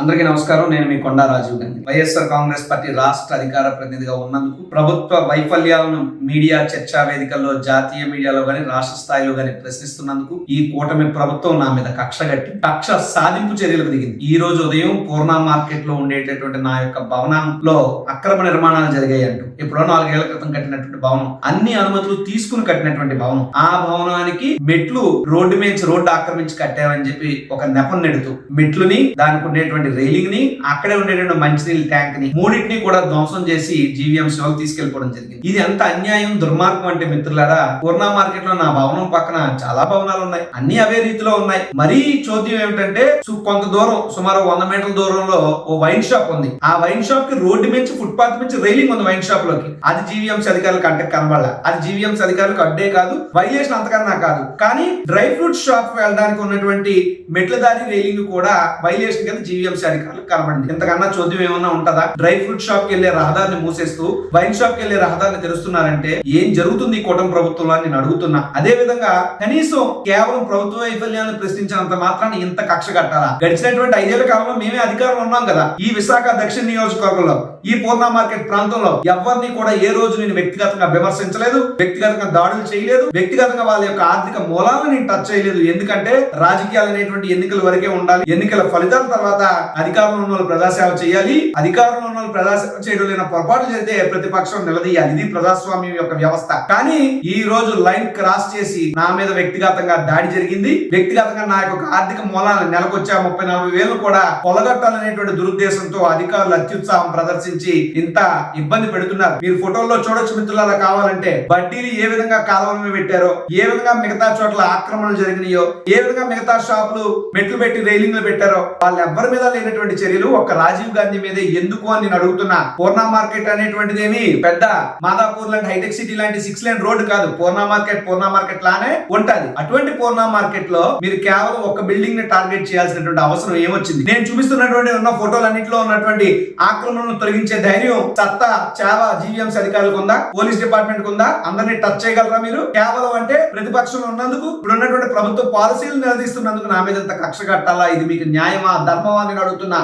అందరికీ నమస్కారం. నేను మీ కొండా రాజీవ్ గాంధీ. వైఎస్ఆర్ కాంగ్రెస్ పార్టీ రాష్ట్ర అధికార ప్రతినిధిగా ఉన్నందుకు, ప్రభుత్వ వైఫల్యాలను మీడియా చర్చా వేదికల్లో, జాతీయ మీడియాలో గాని, రాష్ట్ర స్థాయిలో గాని ప్రశ్నిస్తున్నందుకు ఈ కూటమి ప్రభుత్వం నా మీద కక్ష సాధింపు చర్యలకు దిగింది. ఈ రోజు ఉదయం పూర్ణ మార్కెట్ లో ఉండేటటువంటి నా యొక్క భవనంలో అక్రమ నిర్మాణాలు జరిగాయి అంటూ, ఎప్పుడో 4 ఏళ్ల క్రితం కట్టినటువంటి భవనం, అన్ని అనుమతులు తీసుకుని కట్టినటువంటి భవనం, ఆ భవనానికి మెట్లు రోడ్డు ఆక్రమించి కట్టామని చెప్పి ఒక నెపం నెడుతూ మెట్లుని, దానికి ఉండేటువంటి రైలింగ్ ని, అక్కడే ఉండేటువంటి మంచినీళ్ళ ట్యాంక్ ని మూడింటిని కూడా ధ్వంసం చేసి జీవీఎంసీ వాళ్ళు తీసుకెళ్లిపోవడం జరిగింది. ఇది ఎంత అన్యాయం, దుర్మార్గం అంటే మిత్రులారా, పూర్ణ మార్కెట్ లో నా భవనం పక్కన చాలా భవనాలు ఉన్నాయి, అన్ని అవే రీతిలో ఉన్నాయి. మరీ చోద్యం ఏమిటంటే, కొంత దూరం, సుమారు 100 మీటర్ల దూరంలో ఓ వైన్ షాప్ ఉంది. ఆ వైన్ షాప్ కి రోడ్డు నుంచి, ఫుట్పాత్ నుంచి రైలింగ్ ఉంది వైన్ షాప్ లోకి. అది జీవీఎంసీ అధికారులకు అంటే కనబడాల. అది జీవీఎంసీ అధికారులకు అడ్డే కాదు, వైలేషన్ అంతకన్నా కాదు. కానీ డ్రై ఫ్రూట్ షాప్ వెళ్ళడానికి ఉన్నటువంటి మెట్ల దారి రైలింగ్ కూడా వైలేషన్ కింద జీవీఎంసీ అధికారులకు కనబడింది. ఇంతకన్నా చోద్యం ఏమన్నా ఉంటుందా? డ్రై ఫ్రూట్ షాప్ కి వెళ్లే రహదారిని మూసేస్తూ వైన్ షాప్ కి వెళ్లే రహదారిని తెరుస్తున్నారంటే ఏం జరుగుతుంది ఈ కూటమి ప్రభుత్వంలో అని నేను అడుగుతున్నా. అదే విధంగా కనీసం కేవలం ప్రభుత్వ వైఫల్యాన్ని ప్రశ్నించినంత మాత్రాన్ని ఇంత కక్ష కట్టాలా? గడిచినటువంటి 5 ఏళ్ల కాలంలో మేమే అధికారంలో ఉన్నాం కదా. ఈ విశాఖ దక్షిణ నియోజకవర్గంలో, ఈ పూర్ణ మార్కెట్ ప్రాంతంలో ఎవరిని కూడా ఏ రోజు నేను వ్యక్తిగతంగా విమర్శించలేదు, వ్యక్తిగతంగా దాడులు చేయలేదు, వ్యక్తిగతంగా వాళ్ళ యొక్క ఆర్థిక మూలాలను నేను టచ్ చేయలేదు. ఎందుకంటే రాజకీయాలు అనేటువంటి ఎన్నికల వరకే ఉండాలి. ఎన్నికల ఫలితాల తర్వాత అధికారంలో ఉన్న వాళ్ళు ప్రజాసేవ చేయాలి. అధికారంలో ఉన్న వాళ్ళు ప్రజాసేవ చేయడం లేని పొరపాటు జరిగితే ప్రతిపక్షం నిలదీయాలి. ఇది ప్రజాస్వామ్యం యొక్క వ్యవస్థ. కానీ ఈ రోజు లైన్ క్రాస్ చేసి నా మీద వ్యక్తిగతంగా దాడి జరిగింది. వ్యక్తిగతంగా నా యొక్క ఆర్థిక మూలాలను నెలకొచ్చే 30-40 వేలు కూడా పొలగట్టాలనేటువంటి దురుద్దేశంతో అధికారులు అత్యుత్సాహం ప్రదర్శించి ఇంత ఇబ్బంది పెడుతున్నారు. మీరు ఫోటోల్లో చూడొచ్చు మిత్రులారా. కావాలంటే బడ్డీలు ఏ విధంగా కాలువల పెట్టారో, ఏ విధంగా మిగతా చోట్ల ఆక్రమణలు జరిగినాయో, ఏ విధంగా మిగతా షాపులు మెట్లు పెట్టి రైలింగ్ పెట్టారో, వాళ్ళు ఎవరి మీద లేనటువంటి చర్యలు ఒక్క రాజీవ్ గాంధీ మీదే ఎందుకు అని నేను అడుగుతున్నా. పూర్ణ మార్కెట్ అనేటువంటిది ఏమి పెద్ద మాదాపూర్ లాంటి హైటెక్ సిటీ లాంటి 6 లేన్ రోడ్డు కాదు. పూర్ణ మార్కెట్ లానే ఉంటది. అటువంటి పూర్ణ మార్కెట్ లో మీరు కేవలం ఒక బిల్డింగ్ ని టార్గెట్ చేయాల్సినటువంటి అవసరం ఏమొచ్చింది? నేను చూపిస్తున్నటువంటి ఉన్న ఫోటోలన్నింటిలో ఉన్నటువంటి ఆక్రమణను తొలగించే ధైర్యం, సత్తా, చావా జీవీఎంసీ అధికారులకు ఉందా? పోలీస్ డిపార్ట్మెంట్ కు ఉందా? అందరినీ టచ్ చేయగలరా మీరు? కేవలం అంటే ప్రతిపక్షంలో ఉన్నందుకు, ఇప్పుడు ఉన్నటువంటి ప్రభుత్వ పాలసీలు నిలదీస్తున్నందుకు నా మీద ఇంత కక్ష కట్టాలా? ఇది మీకు న్యాయమా, ధర్మమా అని అడుగుతున్నా.